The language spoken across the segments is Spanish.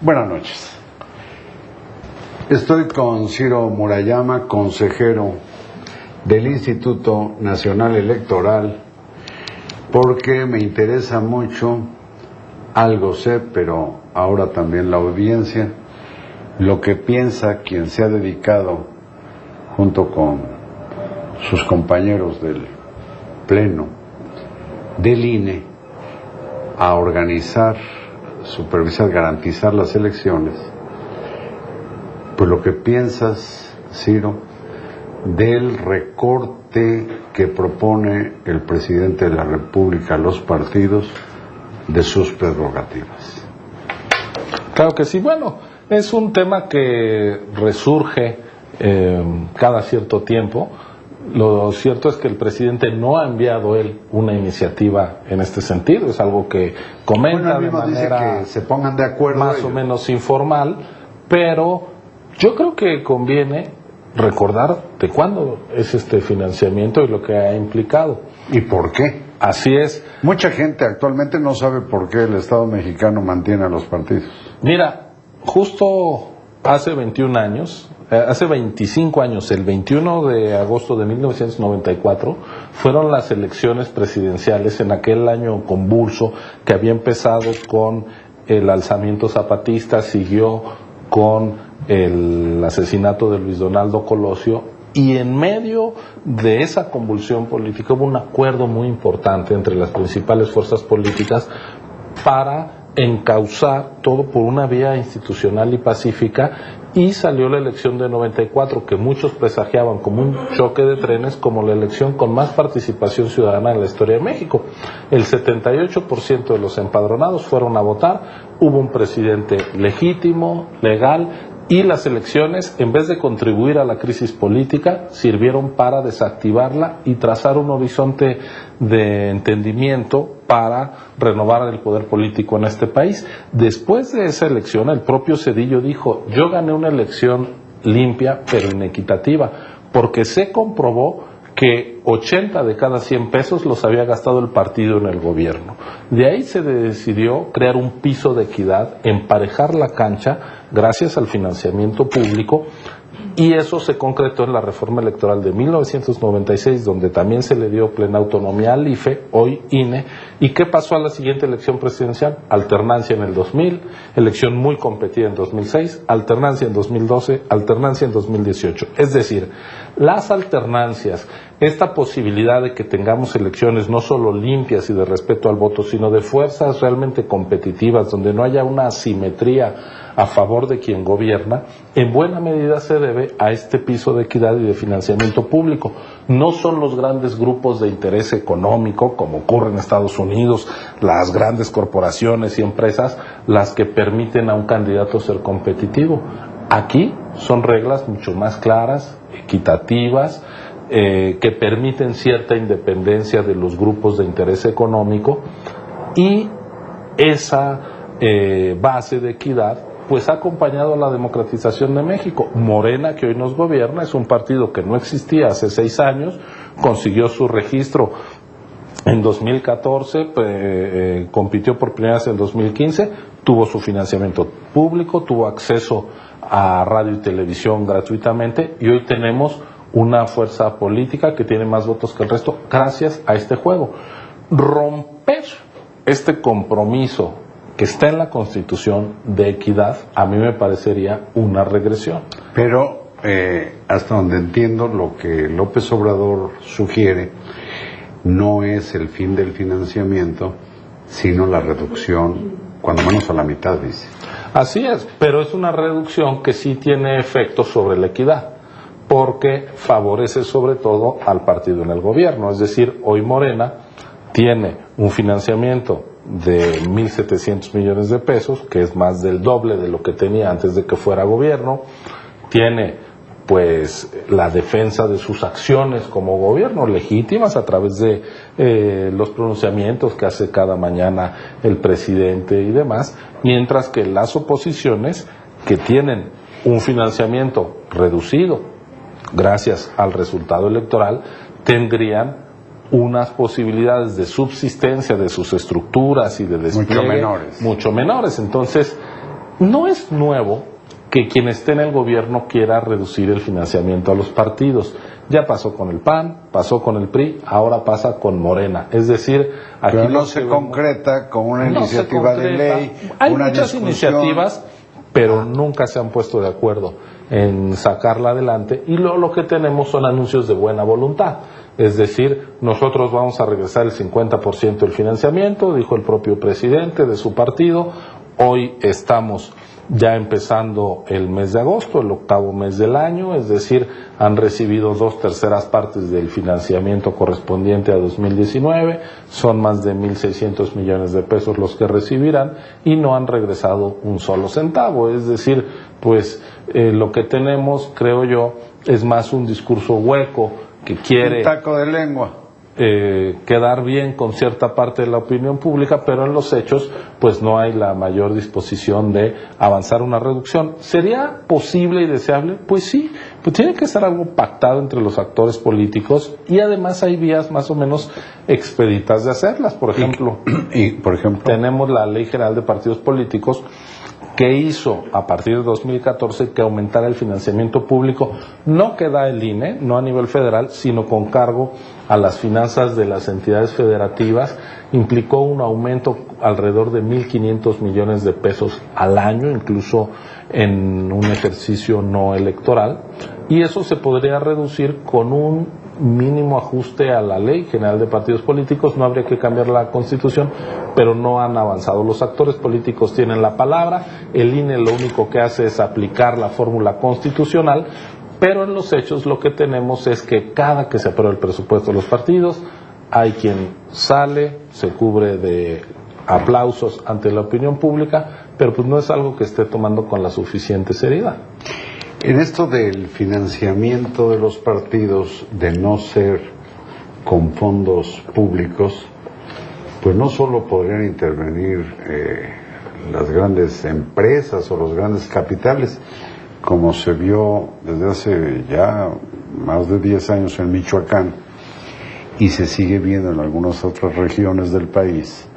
Buenas noches. Estoy con Ciro Murayama, consejero del Instituto Nacional Electoral, porque me interesa mucho, algo sé, pero ahora también la audiencia, lo que piensa quien se ha dedicado, junto con sus compañeros del Pleno, del INE, a organizar, supervisar, garantizar las elecciones. Pues lo que piensas, Ciro, del recorte que propone el presidente de la República a los partidos de sus prerrogativas. Claro que sí. Bueno, es un tema que resurge cada cierto tiempo. Lo cierto es que el presidente no ha enviado él una iniciativa en este sentido. Es algo que comenta de manera dice que se pongan de acuerdo más o menos informal, pero yo creo que conviene recordar de cuándo es este financiamiento y lo que ha implicado. ¿Y por qué? Así es. Mucha gente actualmente no sabe por qué el Estado mexicano mantiene a los partidos. Mira, justo hace 21 años, hace 25 años, el 21 de agosto de 1994, fueron las elecciones presidenciales en aquel año convulso que había empezado con el alzamiento zapatista, siguió con el asesinato de Luis Donaldo Colosio, y en medio de esa convulsión política hubo un acuerdo muy importante entre las principales fuerzas políticas para encauzar todo por una vía institucional y pacífica, y salió la elección de 94, que muchos presagiaban como un choque de trenes, como la elección con más participación ciudadana en la historia de México. El 78% de los empadronados fueron a votar, hubo un presidente legítimo, legal, y las elecciones, en vez de contribuir a la crisis política, sirvieron para desactivarla y trazar un horizonte de entendimiento para renovar el poder político en este país. Después de esa elección, el propio Zedillo dijo: yo gané una elección limpia pero inequitativa, porque se comprobó que 80 de cada 100 pesos los había gastado el partido en el gobierno. De ahí se decidió crear un piso de equidad, emparejar la cancha gracias al financiamiento público, y eso se concretó en la reforma electoral de 1996, donde también se le dio plena autonomía al IFE, hoy INE. ¿Y qué pasó a la siguiente elección presidencial? Alternancia en el 2000, elección muy competida en 2006, alternancia en 2012, alternancia en 2018. Es decir, las alternancias, esta posibilidad de que tengamos elecciones no solo limpias y de respeto al voto, sino de fuerzas realmente competitivas, donde no haya una asimetría a favor de quien gobierna, en buena medida se debe a este piso de equidad y de financiamiento público. No son los grandes grupos de interés económico, como ocurre en Estados Unidos, las grandes corporaciones y empresas, las que permiten a un candidato ser competitivo. Aquí son reglas mucho más claras, equitativas, que permiten cierta independencia de los grupos de interés económico, y esa base de equidad pues ha acompañado a la democratización de México. Morena, que hoy nos gobierna, es un partido que no existía hace 6 años, consiguió su registro en 2014, compitió por primera vez en 2015, tuvo su financiamiento público, tuvo acceso a radio y televisión gratuitamente, y hoy tenemos una fuerza política que tiene más votos que el resto gracias a este juego. Romper este compromiso que está en la Constitución de equidad, a mí me parecería una regresión. Pero hasta donde entiendo, lo que López Obrador sugiere no es el fin del financiamiento, sino la reducción, cuando menos a la mitad, dice. Así es, pero es una reducción que sí tiene efectos sobre la equidad, porque favorece sobre todo al partido en el gobierno. Es decir, hoy Morena tiene un financiamiento de 1.700 millones de pesos, que es más del doble de lo que tenía antes de que fuera gobierno. Tiene pues la defensa de sus acciones como gobierno, legítimas a través de los pronunciamientos que hace cada mañana el presidente y demás, mientras que las oposiciones, que tienen un financiamiento reducido gracias al resultado electoral, tendrían unas posibilidades de subsistencia de sus estructuras y de despliegue mucho menores. Entonces, No es nuevo que quien esté en el gobierno quiera reducir el financiamiento a los partidos. Ya pasó con el PAN, pasó con el PRI, ahora pasa con Morena. Es decir, aquí pero no se concreta con una iniciativa de ley. Hay una muchas discusión. iniciativas, pero nunca se han puesto de acuerdo en sacarla adelante, y lo que tenemos son anuncios de buena voluntad. Es decir, nosotros vamos a regresar el 50% del financiamiento, dijo el propio presidente de su partido. Hoy estamos ya empezando el mes de agosto, el 8º mes del año, es decir, han recibido 2/3 partes del financiamiento correspondiente a 2019, son más de 1.600 millones de pesos los que recibirán y no han regresado un solo centavo. Es decir, pues lo que tenemos, creo yo, es más un discurso hueco que quiere un taco de lengua. Quedar bien con cierta parte de la opinión pública, pero en los hechos pues no hay la mayor disposición de avanzar una reducción. ¿Sería posible y deseable? Pues sí, pues tiene que ser algo pactado entre los actores políticos, y además hay vías más o menos expeditas de hacerlas. Por ejemplo, tenemos la Ley General de Partidos Políticos, que hizo a partir de 2014 que aumentara el financiamiento público, no que da el INE, no a nivel federal, sino con cargo a las finanzas de las entidades federativas. Implicó un aumento alrededor de 1.500 millones de pesos al año, incluso en un ejercicio no electoral, y eso se podría reducir con un mínimo ajuste a la Ley General de Partidos Políticos. No habría que cambiar la Constitución, pero no han avanzado. Los actores políticos tienen la palabra, el INE lo único que hace es aplicar la fórmula constitucional, pero en los hechos lo que tenemos es que cada que se aprueba el presupuesto de los partidos, hay quien sale, se cubre de aplausos ante la opinión pública, pero pues no es algo que esté tomando con la suficiente seriedad. En esto del financiamiento de los partidos, de no ser con fondos públicos, pues no solo podrían intervenir las grandes empresas o los grandes capitales, como se vio desde hace ya más de 10 años en Michoacán, y se sigue viendo en algunas otras regiones del país,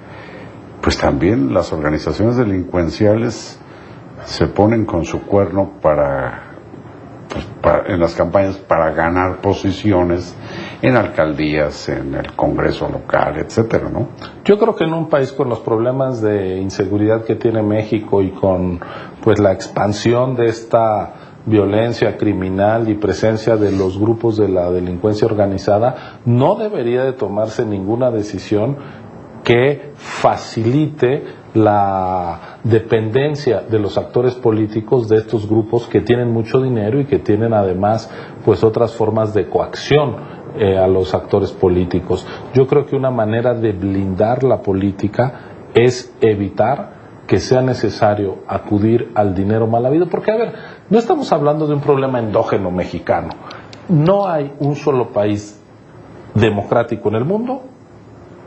pues también las organizaciones delincuenciales se ponen con su cuerno en las campañas para ganar posiciones en alcaldías, en el Congreso local, etcétera, ¿no? Yo creo que en un país con los problemas de inseguridad que tiene México y con pues la expansión de esta violencia criminal y presencia de los grupos de la delincuencia organizada, no debería de tomarse ninguna decisión que facilite la dependencia de los actores políticos de estos grupos que tienen mucho dinero y que tienen además pues otras formas de coacción a los actores políticos. Yo creo que una manera de blindar la política es evitar que sea necesario acudir al dinero mal habido, porque a ver, no estamos hablando de un problema endógeno mexicano. No hay un solo país democrático en el mundo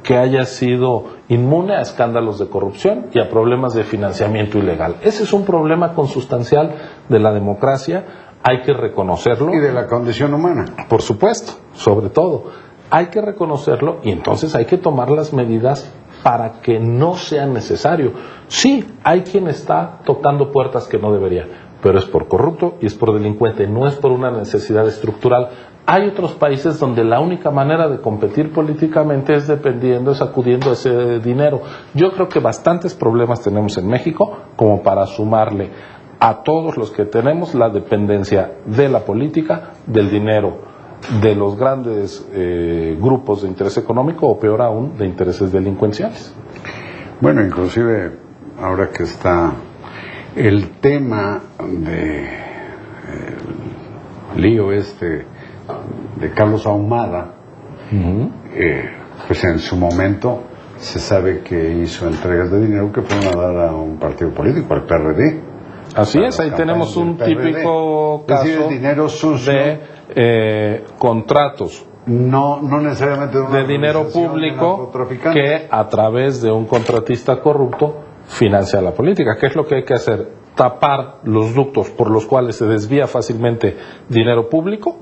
que haya sido inmune a escándalos de corrupción y a problemas de financiamiento ilegal. Ese es un problema consustancial de la democracia, hay que reconocerlo. Y de la condición humana. Por supuesto, sobre todo. Hay que reconocerlo y entonces hay que tomar las medidas para que no sea necesario. Sí, hay quien está tocando puertas que no debería, pero es por corrupto y es por delincuente, no es por una necesidad estructural. Hay otros países donde la única manera de competir políticamente es acudiendo a ese dinero. Yo creo que bastantes problemas tenemos en México como para sumarle a todos los que tenemos la dependencia de la política, del dinero, de los grandes grupos de interés económico o peor aún, de intereses delincuenciales. Bueno, inclusive ahora que está el tema de el lío de Carlos Ahumada, pues en su momento se sabe que hizo entregas de dinero que fueron a dar a un partido político, al PRD. Así es, ahí tenemos un típico caso de dinero sucio, de contratos. No necesariamente de dinero público que a través de un contratista corrupto financia la política. ¿Qué es lo que hay que hacer? Tapar los ductos por los cuales se desvía fácilmente dinero público.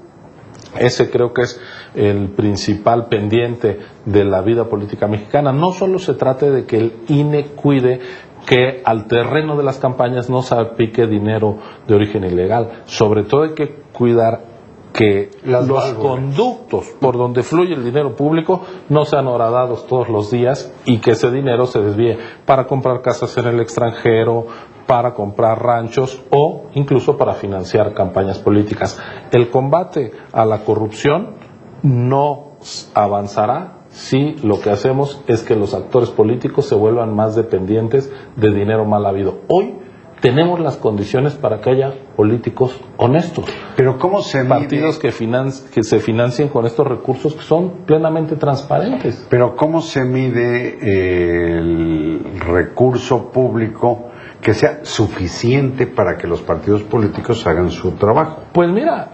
Ese creo que es el principal pendiente de la vida política mexicana. No solo se trata de que el INE cuide que al terreno de las campañas no salpique dinero de origen ilegal. Sobre todo hay que cuidar que los conductos por donde fluye el dinero público no sean horadados todos los días y que ese dinero se desvíe para comprar casas en el extranjero, para comprar ranchos o incluso para financiar campañas políticas. El combate a la corrupción no avanzará si lo que hacemos es que los actores políticos se vuelvan más dependientes de dinero mal habido. Hoy tenemos las condiciones para que haya políticos honestos. Pero ¿cómo se mide? Partidos que se financien con estos recursos que son plenamente transparentes. Pero ¿cómo se mide el recurso público que sea suficiente para que los partidos políticos hagan su trabajo? Pues mira,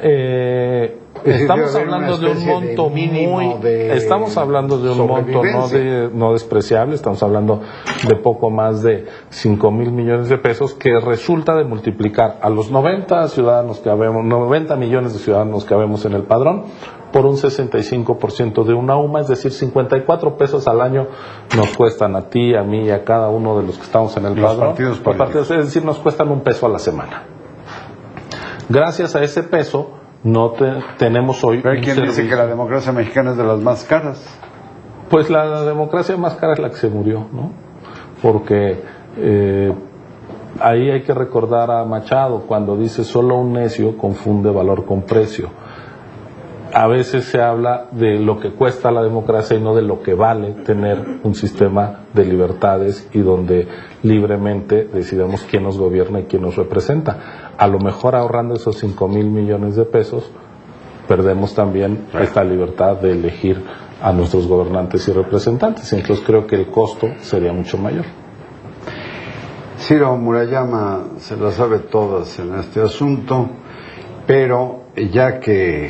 estamos hablando de un monto estamos hablando de un monto no despreciable, estamos hablando de poco más de 5,000 millones de pesos, que resulta de multiplicar a los 90 millones de ciudadanos que habemos en el padrón por un 65% de una UMA, es decir, 54 pesos al año nos cuestan a ti, a mí y a cada uno de los que estamos en el padrón. Partidos políticos. Es decir, nos cuestan $1 a la semana. Gracias a ese peso no tenemos hoy. Pero hay quien dice que la democracia mexicana es de las más caras. Pues la democracia más cara es la que se murió, ¿no? Porque ahí hay que recordar a Machado cuando dice: solo un necio confunde valor con precio. A veces se habla de lo que cuesta la democracia y no de lo que vale tener un sistema de libertades y donde libremente decidamos quién nos gobierna y quién nos representa. A lo mejor ahorrando esos 5,000 millones de pesos, perdemos también esta libertad de elegir a nuestros gobernantes y representantes. Entonces creo que el costo sería mucho mayor. Ciro Murayama se las sabe todas en este asunto, pero ya que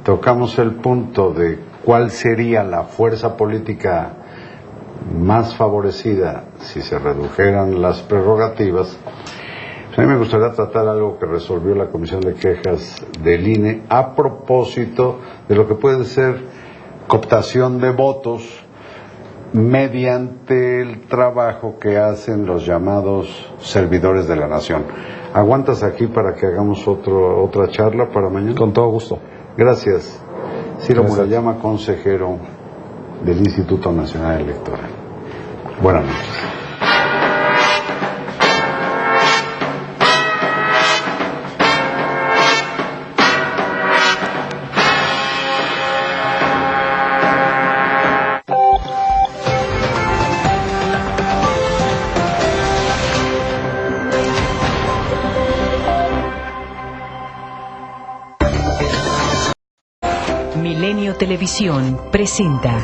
tocamos el punto de cuál sería la fuerza política más favorecida si se redujeran las prerrogativas, a mí me gustaría tratar algo que resolvió la Comisión de Quejas del INE a propósito de lo que puede ser cooptación de votos mediante el trabajo que hacen los llamados servidores de la nación. ¿Aguantas aquí para que hagamos otra charla para mañana? Con todo gusto. Gracias. Ciro Murayama, consejero del Instituto Nacional Electoral. Buenas noches. Milenio Televisión presenta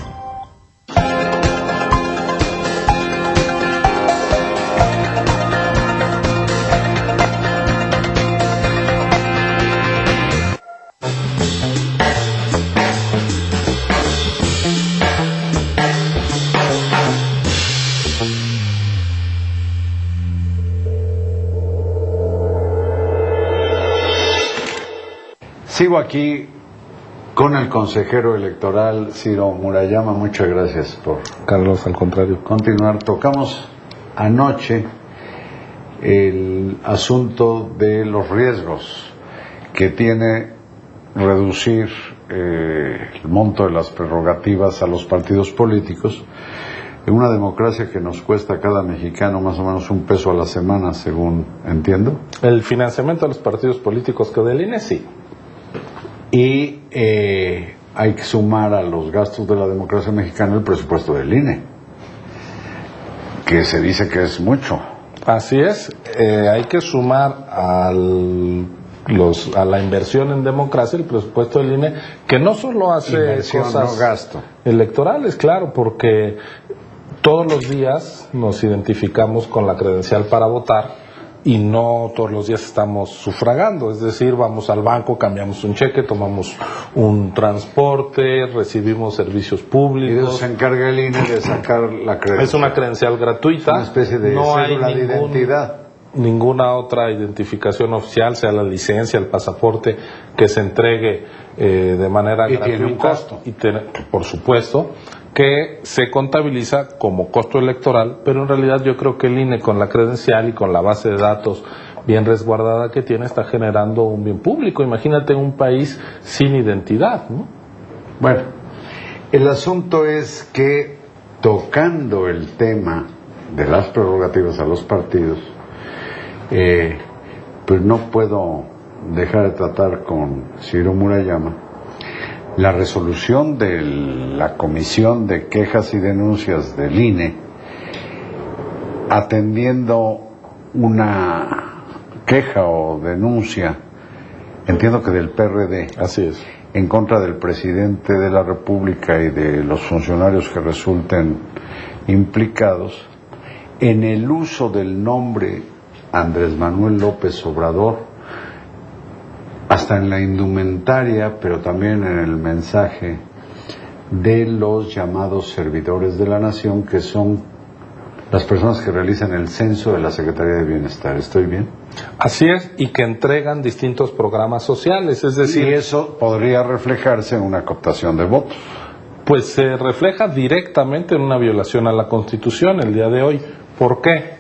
Sigo aquí con el consejero electoral Ciro Murayama. Muchas gracias por, Carlos, al contrario, continuar. Tocamos anoche el asunto de los riesgos que tiene reducir el monto de las prerrogativas a los partidos políticos en una democracia que nos cuesta a cada mexicano más o menos $1 a la semana, según entiendo. El financiamiento de los partidos políticos que del INE, sí. Y hay que sumar a los gastos de la democracia mexicana el presupuesto del INE, que se dice que es mucho. Así es, hay que sumar a la inversión en democracia el presupuesto del INE, que no solo hace Inversión, cosas no gasto. electorales, claro, porque todos los días nos identificamos con la credencial para votar y no todos los días estamos sufragando, es decir, vamos al banco, cambiamos un cheque, tomamos un transporte, recibimos servicios públicos. Y de eso se encarga el INE, de sacar la credencial. Es una credencial gratuita. Es una especie de cédula de identidad. Ninguna otra identificación oficial, sea la licencia, el pasaporte, que se entregue de manera gratuita. Tiene un costo. Por supuesto, que se contabiliza como costo electoral, pero en realidad yo creo que el INE, con la credencial y con la base de datos bien resguardada que tiene, está generando un bien público. Imagínate un país sin identidad, ¿no? Bueno, el asunto es que, tocando el tema de las prerrogativas a los partidos, pues no puedo dejar de tratar con Ciro Murayama la resolución de la Comisión de Quejas y Denuncias del INE, atendiendo una queja o denuncia, entiendo que del PRD, Así es. en contra del presidente de la República y de los funcionarios que resulten implicados en el uso del nombre Andrés Manuel López Obrador, hasta en la indumentaria, pero también en el mensaje de los llamados servidores de la nación, que son las personas que realizan el censo de la Secretaría de Bienestar. ¿Estoy bien? Así es, y que entregan distintos programas sociales, es decir... Y eso podría reflejarse en una cooptación de votos. Pues se refleja directamente en una violación a la Constitución el día de hoy. ¿Por qué?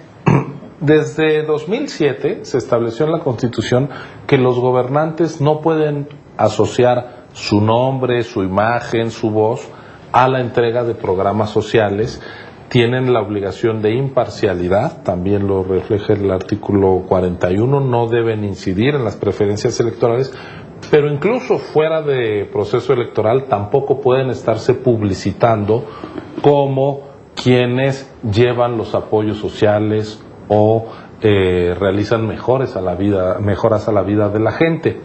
Desde 2007 se estableció en la Constitución que los gobernantes no pueden asociar su nombre, su imagen, su voz a la entrega de programas sociales. Tienen la obligación de imparcialidad, también lo refleja el artículo 41, no deben incidir en las preferencias electorales, pero incluso fuera de proceso electoral tampoco pueden estarse publicitando como quienes llevan los apoyos sociales o realizan mejoras a la vida de la gente.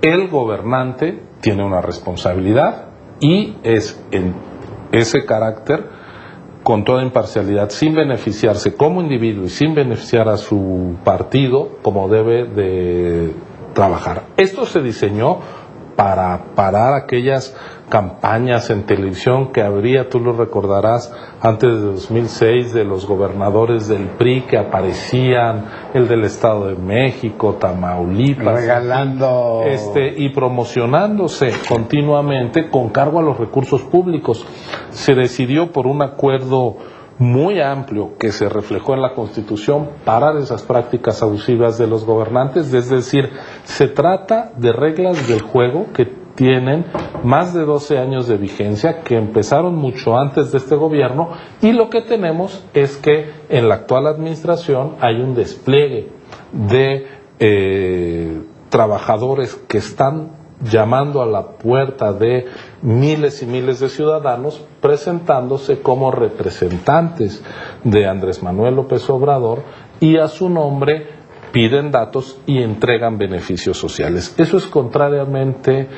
El gobernante tiene una responsabilidad y es en ese carácter, con toda imparcialidad, sin beneficiarse como individuo y sin beneficiar a su partido, como debe de trabajar. Esto se diseñó para parar aquellas campañas en televisión que habría, tú lo recordarás, antes de 2006, de los gobernadores del PRI que aparecían, el del Estado de México, Tamaulipas, regalando y promocionándose continuamente con cargo a los recursos públicos. Se decidió por un acuerdo muy amplio que se reflejó en la Constitución parar esas prácticas abusivas de los gobernantes, es decir, se trata de reglas del juego que tienen más de 12 años de vigencia, que empezaron mucho antes de este gobierno, y lo que tenemos es que en la actual administración hay un despliegue de trabajadores que están llamando a la puerta de miles y miles de ciudadanos, presentándose como representantes de Andrés Manuel López Obrador, y a su nombre piden datos y entregan beneficios sociales. Eso es contrariamente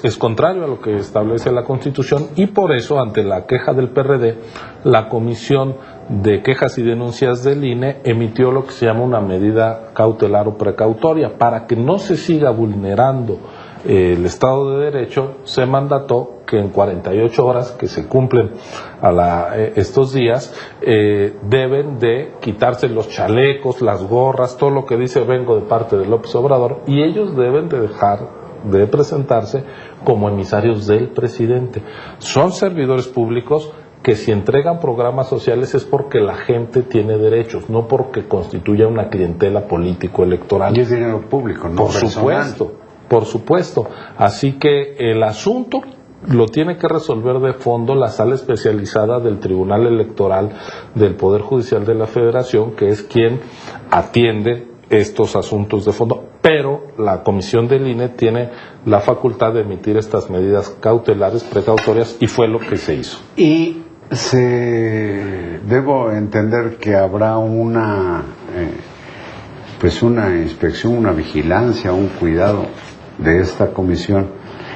es contrario a lo que establece la Constitución, y por eso, ante la queja del PRD, la Comisión de Quejas y Denuncias del INE emitió lo que se llama una medida cautelar o precautoria. Para que no se siga vulnerando el Estado de Derecho, se mandató que en 48 horas que se cumplen estos días, deben de quitarse los chalecos, las gorras, todo lo que dice vengo de parte de López Obrador, y ellos deben de dejar de presentarse como emisarios del presidente. Son servidores públicos que, si entregan programas sociales, es porque la gente tiene derechos, no porque constituya una clientela político-electoral. Y es dinero público, no personal. Por supuesto. Así que el asunto lo tiene que resolver de fondo la sala especializada del Tribunal Electoral del Poder Judicial de la Federación, que es quien atiende estos asuntos de fondo, pero la Comisión del INE tiene la facultad de emitir estas medidas cautelares, precautorias, y fue lo que se hizo. Y debo entender que habrá una inspección, una vigilancia, un cuidado de esta comisión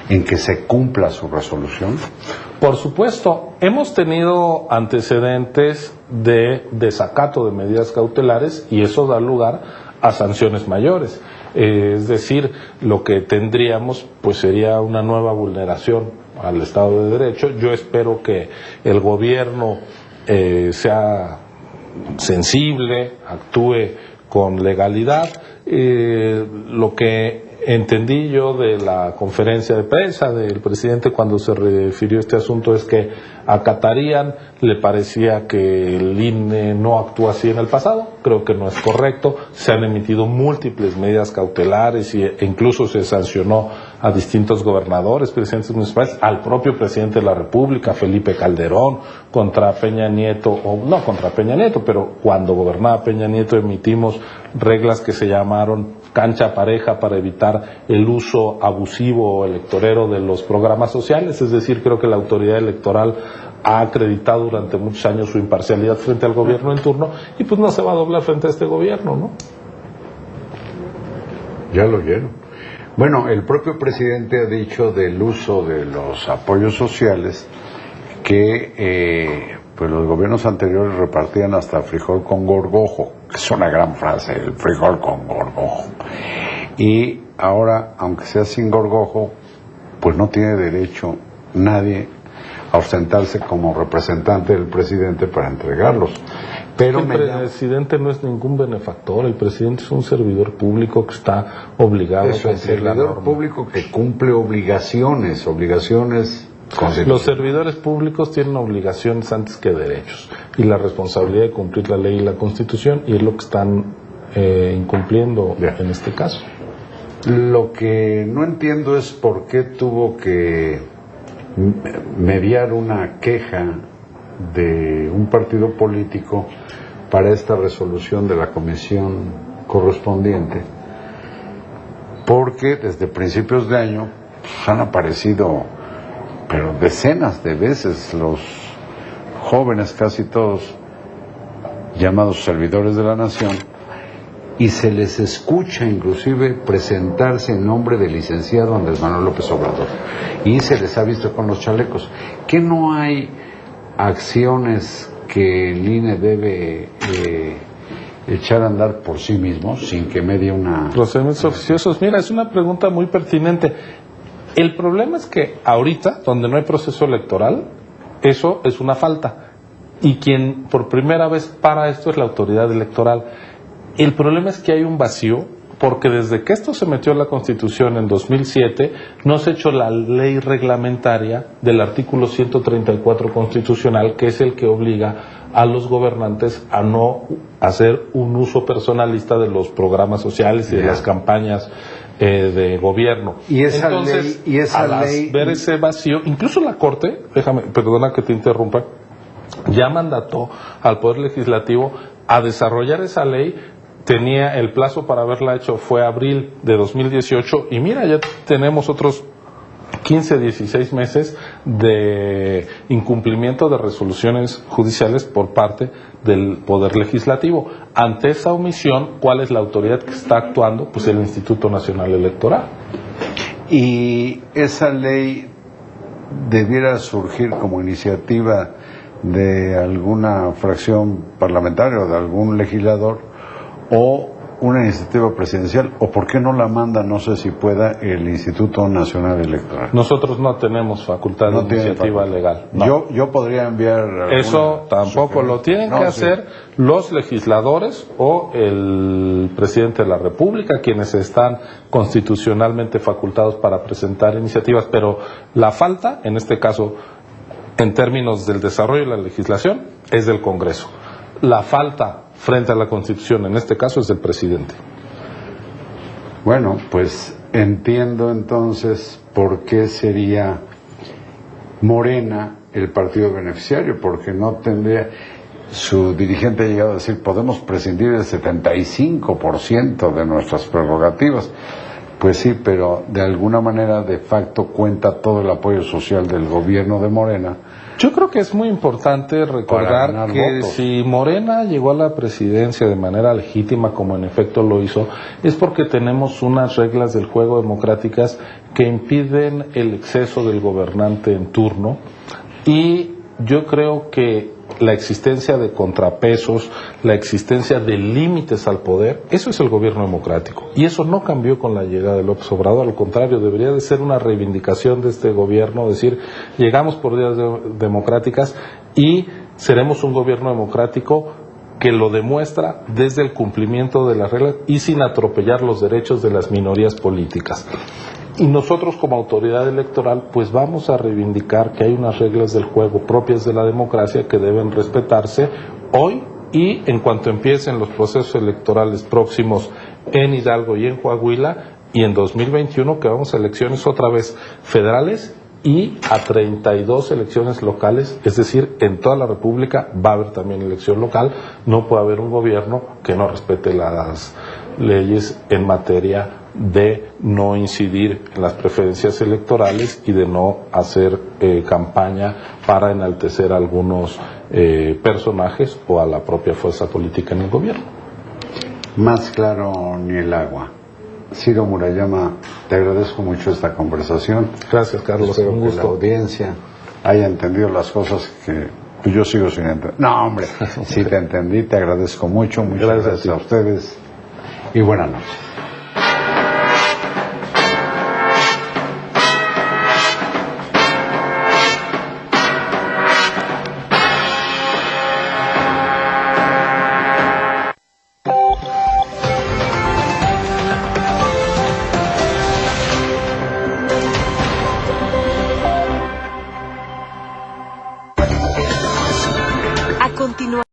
en que se cumpla su resolución. Por supuesto, hemos tenido antecedentes de desacato de medidas cautelares, y eso da lugar a sanciones mayores. Es decir, lo que tendríamos pues sería una nueva vulneración al Estado de Derecho. Yo espero que el gobierno sea sensible, actúe con legalidad. Lo que entendí yo de la conferencia de prensa del presidente cuando se refirió a este asunto es que acatarían, le parecía que el INE no actúa así en el pasado, creo que no es correcto, se han emitido múltiples medidas cautelares e incluso se sancionó a distintos gobernadores, presidentes municipales, al propio presidente de la República, Felipe Calderón, contra Peña Nieto, o no contra Peña Nieto, pero cuando gobernaba Peña Nieto emitimos reglas que se llamaron cancha pareja para evitar el uso abusivo o electorero de los programas sociales, es decir, creo que la autoridad electoral ha acreditado durante muchos años su imparcialidad frente al gobierno en turno y pues no se va a doblar frente a este gobierno, ¿no? Ya lo oyeron. Bueno, el propio presidente ha dicho del uso de los apoyos sociales que pues los gobiernos anteriores repartían hasta frijol con gorgojo, que es una gran frase, el frijol con gorgojo. Y ahora, aunque sea sin gorgojo, pues no tiene derecho nadie a ausentarse como representante del presidente para entregarlos. Pero el presidente no es ningún benefactor, el presidente es un servidor público que está obligado a cumplir la norma. Un servidor público que cumple obligaciones. Los servidores públicos tienen obligaciones antes que derechos y la responsabilidad de cumplir la ley y la Constitución, y es lo que están incumpliendo en este caso. Lo que no entiendo es por qué tuvo que mediar una queja de un partido político para esta resolución de la comisión correspondiente, porque desde principios de año pues, han aparecido pero decenas de veces los jóvenes, casi todos llamados servidores de la nación, y se les escucha inclusive presentarse en nombre del licenciado Andrés Manuel López Obrador, y se les ha visto con los chalecos. ¿Qué no hay acciones que el INE debe echar a andar por sí mismo sin que medie una... Procedimientos oficiosos? Mira, es una pregunta muy pertinente. El problema es que ahorita, donde no hay proceso electoral, eso es una falta. Y quien por primera vez para esto es la autoridad electoral. El problema es que hay un vacío, porque desde que esto se metió en la Constitución en 2007, no se ha hecho la ley reglamentaria del artículo 134 constitucional, que es el que obliga a los gobernantes a no hacer un uso personalista de los programas sociales y de las campañas de gobierno. Y esa Entonces, ley, ver ese vacío, incluso la Corte, perdona que te interrumpa, ya mandató al Poder Legislativo a desarrollar esa ley. Tenía el plazo para haberla hecho, fue abril de 2018, y mira, ya tenemos otros 15, 16 meses de incumplimiento de resoluciones judiciales por parte del Poder Legislativo. Ante esa omisión, ¿cuál es la autoridad que está actuando? Pues el Instituto Nacional Electoral. Y esa ley debiera surgir como iniciativa de alguna fracción parlamentaria o de algún legislador, o una iniciativa presidencial, o por qué no la manda, no sé si pueda, el Instituto Nacional Electoral. Nosotros no tenemos facultad de iniciativa legal. No. Yo podría enviar... Eso tampoco lo tienen que hacer los legisladores o el presidente de la República, quienes están constitucionalmente facultados para presentar iniciativas, pero la falta, en este caso, en términos del desarrollo de la legislación, es del Congreso. La falta frente a la Constitución, en este caso, es del presidente. Bueno, pues entiendo entonces por qué sería Morena el partido beneficiario, porque no tendría... Su dirigente ha llegado a decir, podemos prescindir del 75% de nuestras prerrogativas. Pues sí, pero de alguna manera, de facto, cuenta todo el apoyo social del gobierno de Morena. Yo creo que es muy importante recordar que votos. Si Morena llegó a la presidencia de manera legítima, como en efecto lo hizo, es porque tenemos unas reglas del juego democráticas que impiden el exceso del gobernante en turno, y yo creo que la existencia de contrapesos, la existencia de límites al poder, eso es el gobierno democrático, y eso no cambió con la llegada de López Obrador. Al contrario, debería de ser una reivindicación de este gobierno, decir, llegamos por vías democráticas y seremos un gobierno democrático que lo demuestra desde el cumplimiento de las reglas y sin atropellar los derechos de las minorías políticas. Y nosotros como autoridad electoral pues vamos a reivindicar que hay unas reglas del juego propias de la democracia que deben respetarse hoy y en cuanto empiecen los procesos electorales próximos en Hidalgo y en Coahuila, y en 2021 que vamos a elecciones otra vez federales y a 32 elecciones locales, es decir, en toda la República va a haber también elección local. No puede haber un gobierno que no respete las leyes en materia de no incidir en las preferencias electorales y de no hacer campaña para enaltecer a algunos personajes o a la propia fuerza política en el gobierno. Más claro ni el agua. Ciro Murayama, te agradezco mucho esta conversación. Gracias, Carlos. Espero Un que gusto. la audiencia haya entendido las cosas que yo sigo sin entender. No, hombre, sí te entendí, te agradezco mucho. Muchas gracias a ustedes y buenas noches.